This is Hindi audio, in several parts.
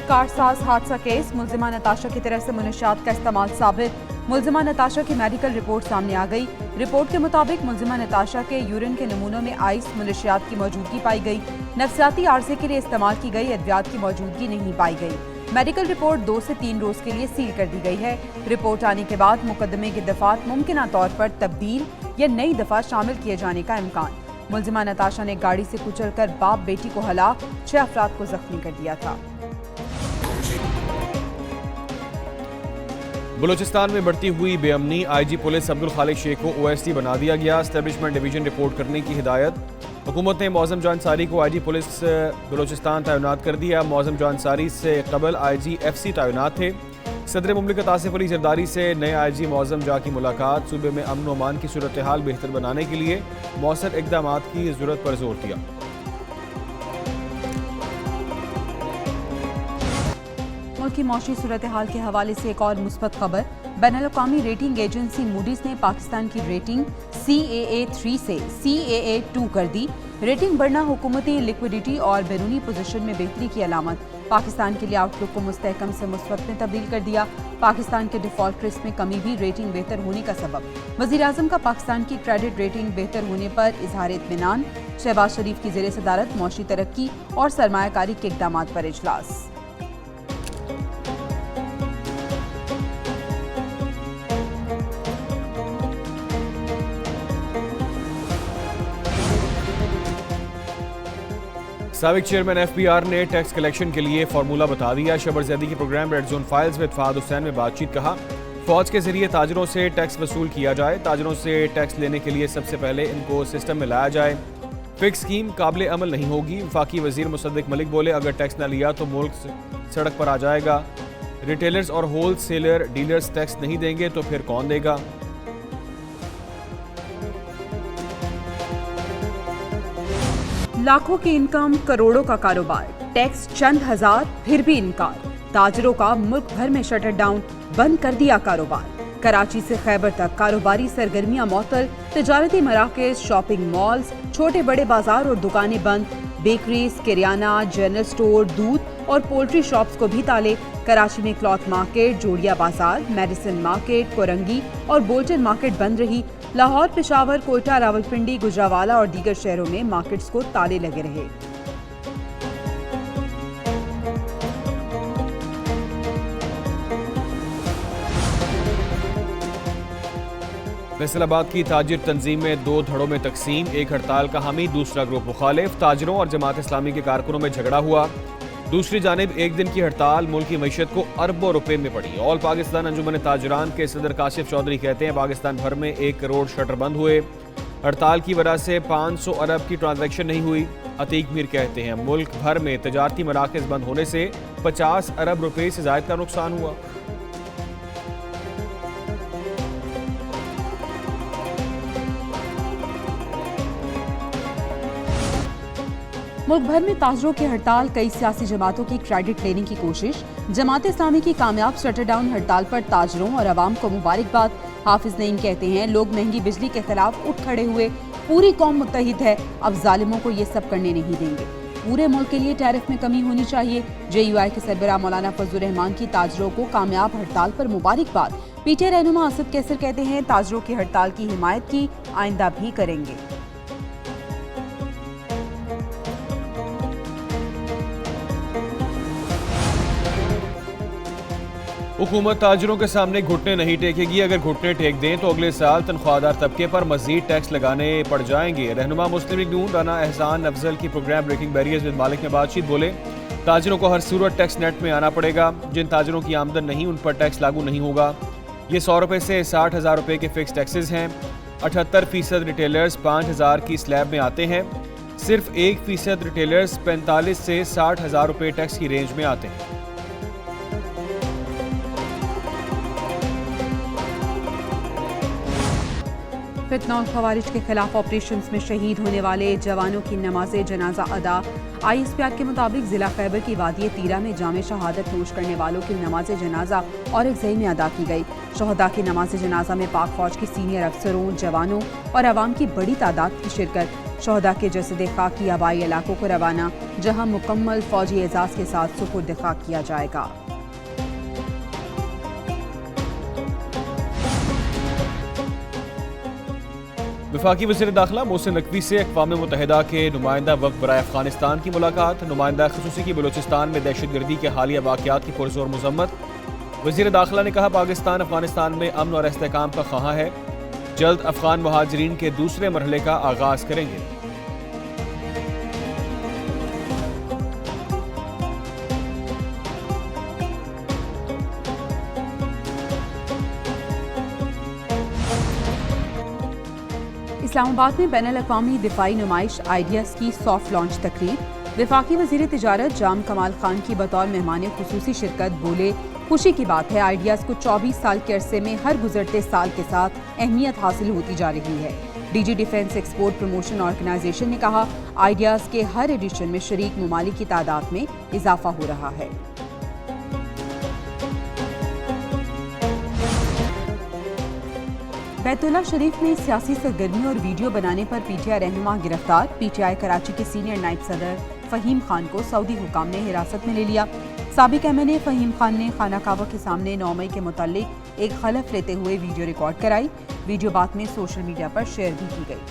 कारसाज हादसा केस, मुल्जिमा नताशा की तरफ से मुनशियात का इस्तेमाल साबित। मुल्जिमा नताशा की मेडिकल रिपोर्ट सामने आ गई। रिपोर्ट के मुताबिक मुल्जिमा नताशा के यूरिन के नमूनों में आइस मुनशियात की मौजूदगी पाई गई। नफसियाती आर्जे के लिए इस्तेमाल की गई अद्वियात की मौजूदगी नहीं पाई गई। मेडिकल रिपोर्ट 2 से 3 रोज के लिए सील कर दी गई है। रिपोर्ट आने के बाद मुकदमे की दफात मुमकिन तौर पर तब्दील या नई दफा शामिल किए जाने का इम्कान। मुल्जिमा नताशा ने गाड़ी से कुचलकर बाप बेटी को हलाक, 6 अफराद को जख्मी कर दिया था। बलूचिस्तान में बढ़ती हुई बेअमनी, आईजी पुलिस अब्दुल खालिक शेख को ओएसडी बना दिया गया। एस्टेब्लिशमेंट डिवीजन रिपोर्ट करने की हिदायत। हुकूमत ने मौज़म जान अंसारी को आईजी पुलिस बलूचिस्तान तैनात कर दिया। मौज़म जान अंसारी से कबल आईजी एफसी तैनात थे। सदर मुमलिकत आसिफ अली जरदारी से नए आईजी मौज़म जा की मुलाकात। सूबे में अमन व अमान की सूरत हाल बेहतर बनाने के लिए मौसर इकदाम की जरूरत पर जोर दिया। मुल्क की मौशी सूरत हाल के हवाले से एक और मुस्बत खबर। बैनुल-अक़वामी रेटिंग एजेंसी मूडीज ने पाकिस्तान की रेटिंग CAA 3 से CAA 2 कर दी। रेटिंग बढ़ना हुकूमती लिक्विडिटी और बैरूनी पोजीशन में बेहतरी की अलामत। पाकिस्तान के लिए आउटलुक को मुस्तहकम से मुस्बत में तब्दील कर दिया। पाकिस्तान के डिफॉल्ट रिस्क में कमी भी रेटिंग बेहतर होने का सबब। वज़ीर-ए-आज़म का पाकिस्तान की क्रेडिट रेटिंग बेहतर होने पर इजहार इत्मीनान। शहबाज शरीफ की ज़ेर सदारत मौशी तरक्की और सरमायाकारी के इक़दाम पर इजलास। साबिक चेयरमैन FBR ने टैक्स कलेक्शन के लिए फार्मूला बता दिया। शबर जैदी के program red zone files with Fahad Hussain में बातचीत। कहा, फौज के जरिए ताजरों से टैक्स वसूल किया जाए। ताजरों से टैक्स लेने के लिए सबसे पहले इनको सिस्टम में लाया जाए। फिक्स स्कीम काबिल अमल नहीं होगी। वफाकी वजीर मुसद्दिक मलिक बोले, अगर टैक्स न लिया तो मुल्क सड़क पर आ जाएगा। रिटेलर्स और होल सेलर डीलर्स टैक्स नहीं देंगे तो फिर कौन देगा। लाखों की इनकम, करोड़ों का कारोबार, टैक्स चंद हजार, फिर भी इनकार। ताजरों का मुल्क भर में शटर डाउन, बंद कर दिया कारोबार। कराची से खैबर तक कारोबारी सरगर्मियां मअतल। तिजारती मराकज, शॉपिंग मॉल्स, छोटे बड़े बाजार और दुकानें बंद। बेकरीज, किरियाना, जनरल स्टोर, दूध और पोल्ट्री शॉप्स को भी ताले। कराची में क्लॉथ मार्केट, जोड़िया बाजार, मेडिसिन मार्केट, कोरंगी और बोल्टन मार्केट बंद रही। लाहौर, पेशावर, कोयटा, रावलपिंडी, गुजरावाला और दीगर शहरों में मार्केट्स को ताले लगे रहे। फैसलाबाद की ताजिर तंजीम में 2 धड़ों में तकसीम। एक हड़ताल का हामी, दूसरा ग्रुप मुखालिफ। ताजरों और जमात इस्लामी के कारकुनों में झगड़ा हुआ। दूसरी जानिब एक दिन की हड़ताल मुल्क की मईशत को अरबों रुपए में पड़ी। ऑल पाकिस्तान अंजुमन ताजरान के सदर काशिफ चौधरी कहते हैं, पाकिस्तान भर में 1 करोड़ शटर बंद हुए। हड़ताल की वजह से 500 अरब की ट्रांजैक्शन नहीं हुई। अतीक मीर कहते हैं, मुल्क भर में तजारती मराकज़ बंद होने से 50 अरब रुपए से ज़ायद का नुकसान हुआ। मुल्क भर में ताजरों की हड़ताल, कई सियासी जमातों की क्रेडिट लेने की कोशिश। जमात इस्लामी की कामयाब शटर डाउन हड़ताल पर ताजरों और अवाम को मुबारकबाद। हाफिज नईम कहते हैं, लोग महंगी बिजली के खिलाफ उठ खड़े हुए। पूरी कौम मुत्तहिद है, अब जालिमों को ये सब करने नहीं देंगे। पूरे मुल्क के लिए टैरिफ में कमी होनी चाहिए। JUI के सरबराह मौलाना फजलुर रहमान की ताजरों को कामयाब हड़ताल पर मुबारकबाद। PTI रहनुमा आसिफ कैसर कहते हैं, ताजरों की हड़ताल की हिमायत की, आइंदा भी करेंगे। हुकूमत ताजरों के सामने घुटने नहीं टेकेगी। अगर घुटने टेक दें तो अगले साल तनख्वाहदार तबके पर मजीद टैक्स लगाने पड़ जाएंगे। रहनुमा मुस्लिम लीग नून राना एहसान अफजल की प्रोग्राम ब्रेकिंग बैरियर्स विद मालिक में बातचीत। बोले, ताजरों को हर सूरत टैक्स नेट में आना पड़ेगा। जिन ताजरों की आमदन नहीं उन पर टैक्स लागू नहीं होगा। ये 100 रुपये से 60,000 रुपये के फिक्स टैक्सेस हैं। 78% रिटेलर्स 5,000 की स्लैब में आते हैं। सिर्फ 1% रिटेलर्स 45 से 60,000 रुपये टैक्स की रेंज में आते हैं। फितना और खवारिज के खिलाफ ऑपरेशंस में शहीद होने वाले जवानों की नमाज जनाजा अदा। ISPR के मुताबिक जिला खैबर की वादी तीरा में जामे शहादत नोश करने वालों की नमाज जनाजा और एक ज़ई में अदा की गई। शहदा की नमाज जनाजा में पाक फौज की सीनियर अफसरों, जवानों और अवाम की बड़ी तादाद की शिरकत। शोहदा के जसद खाकी आबाई इलाकों को रवाना, जहां मुकम्मल फौजी एजाज के साथ सुपुर्द खाक किया जाएगा। वफाकी वज़ीर दाखिला मोहसिन नकवी से अक़वाम मुत्तहिदा के नुमाइंदा वफ़द बराए अफ़गानिस्तान की मुलाकात। नुमाइंदा ख़ुसूसी की बलूचिस्तान में दहशतगर्दी के हालिया वाक़यात की पुरज़ोर मज़म्मत। वज़ीर दाखिला ने कहा, पाकिस्तान अफ़गानिस्तान में अमन और इस्तेहकाम का ख़्वाह है, जल्द अफ़गान महाजरीन के दूसरे मरहले का आगाज़ करेंगे। इस्लामाबाद में बैनुल-अक़वामी दिफाई नुमाइश आइडियाज़ की सॉफ्ट लॉन्च तकरीब। वफाकी वज़ीर तिजारत जाम कमाल खान की बतौर मेहमान खुसूसी शिरकत। बोले, खुशी की बात है आइडियाज़ को 24 साल के अरसे में हर गुजरते साल के साथ अहमियत हासिल होती जा रही है। DG defence export promotion organization ने कहा, आइडियाज़ के हर एडिशन में शरीक ममालिक की तादाद में इजाफा हो रहा है। बैतुल्लाह शरीफ में सियासी सरगर्मी और वीडियो बनाने पर पीटीआई रहनुमा गिरफ्तार। पीटीआई कराची के सीनियर नायब सदर फ़हीम खान को सऊदी हुकाम ने हिरासत में ले लिया। साबिक एमएनए फ़हीम खान ने खाना काबा के सामने 9 मई के मुताल्लिक एक हलफ लेते हुए वीडियो रिकॉर्ड कराई। वीडियो बाद में सोशल मीडिया पर शेयर भी की गई।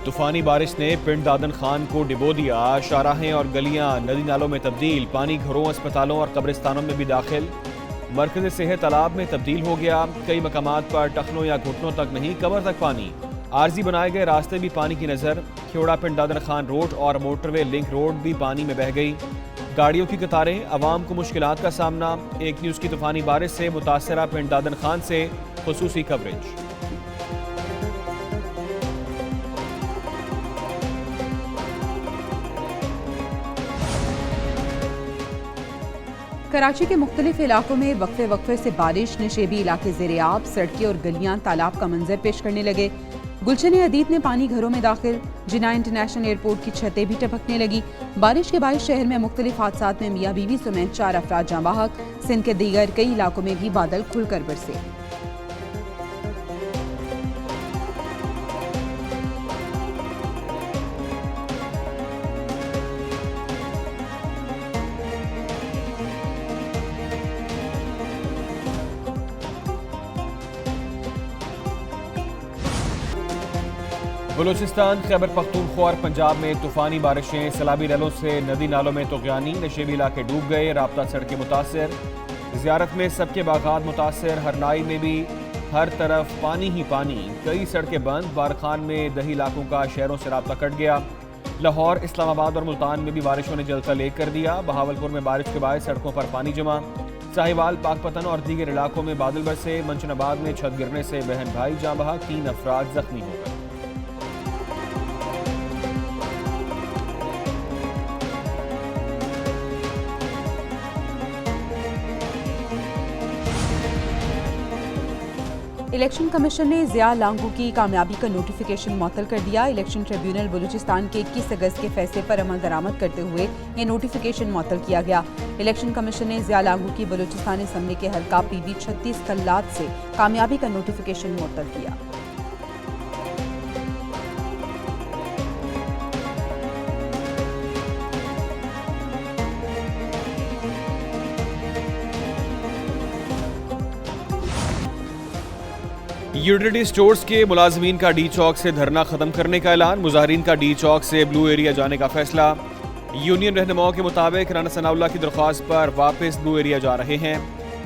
तूफानी बारिश ने पिंड दादन खान को डिबो दिया। शाहराहें और गलियां नदी नालों में तब्दील। पानी घरों, अस्पतालों और कब्रिस्तानों में भी दाखिल। मरकज़ सेहत तालाब में तब्दील हो गया। कई मकामात पर टखनों या घुटनों तक नहीं, कमर तक पानी। आरजी बनाए गए रास्ते भी पानी की नज़र। खेवड़ा पिंड दादन खान रोड और मोटरवे लिंक रोड भी पानी में बह गई। गाड़ियों की कतारें, आवाम को मुश्किलात का सामना। एक न्यूज़ की तूफानी बारिश से मुतासरा पिंड दादन खान से खुसूसी कवरेज। कराची के मुख्तलिफ इलाकों में वक्फे वक्फे से बारिश। नशेबी इलाके ज़ेर-ए-आब, सड़कें और गलियां तालाब का मंजर पेश करने लगे। गुलशन अदीद में पानी घरों में दाखिल। जिना इंटरनेशनल एयरपोर्ट की छतें भी टपकने लगी। बारिश के बायस शहर में मुख्तलिफ हादसात में मियाँ बीवी समेत 4 अफराद जाँ बहक। सिंध के दीगर कई इलाकों में भी बादल खुलकर बरसे। बलूचिस्तान, खैबर पख्तूनख्वा और पंजाब में तूफानी बारिशें। सैलाबी रैलों से नदी नालों में तोग़यानी। नशेबी इलाके डूब गए। राब्ता सड़कें मुतासर। ज़ियारत में सबके बागात मुतासर। हरनाई में भी हर तरफ पानी ही पानी। कई सड़कें बंद। बारखान में दही इलाकों का शहरों से राब्ता कट गया। लाहौर, इस्लामाबाद और मुल्तान में भी बारिशों ने जलता लेक कर दिया। बहावलपुर में बारिश के बाद सड़कों पर पानी जमा। साहिवाल, पाकपतन और दीगर इलाकों में बादल बरसे। मंचनाबाद में छत गिरने से बहन भाई जाँ बहक, 3 अफराद जख्मी हो गए। इलेक्शन कमीशन ने ज़िया लांगू की कामयाबी का नोटिफिकेशन मुअत्तल कर दिया। इलेक्शन ट्रिब्यूनल बलूचिस्तान के 21 अगस्त के फैसले पर अमल दरामद करते हुए ये नोटिफिकेशन मुअत्तल किया गया। इलेक्शन कमीशन ने ज़िया लांगू की बलूचिस्तान असम्बली के हल्का PB 36 कल्लात से कामयाबी का नोटिफिकेशन मुअत्तल किया। यूटिलिटी स्टोर्स के मुलाजमीन का डी चौक से धरना खत्म करने का ऐलान। मुजाहिरीन का डी चौक से ब्लू एरिया जाने का फैसला। यूनियन रहनुमाओं के मुताबिक राना सनाउल्लाह की दरख्वास्त पर वापस ब्लू एरिया जा रहे हैं।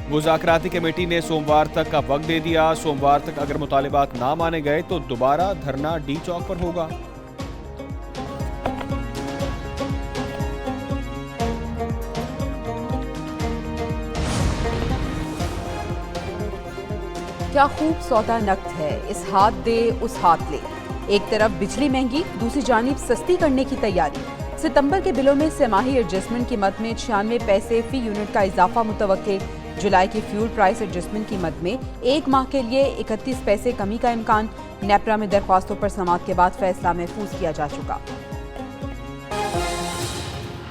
मुज़ाकराती कमेटी ने सोमवार तक का वक्त दे दिया। सोमवार तक अगर मुतालिबात ना माने गए तो दोबारा धरना डी चौक पर होगा। क्या खूब सौदा नकद है, इस हाथ दे उस हाथ ले। एक तरफ बिजली महंगी, दूसरी जानिब सस्ती करने की तैयारी। सितंबर के बिलों में सेमाही एडजस्टमेंट की मद में 96 पैसे फी यूनिट का इजाफा मुतवक्के। जुलाई की फ्यूल प्राइस एडजस्टमेंट की मद में 1 माह के लिए 31 पैसे कमी का इम्कान। नेपरा में दरख्वास्तों पर समाअत के बाद फैसला महफूज किया जा चुका।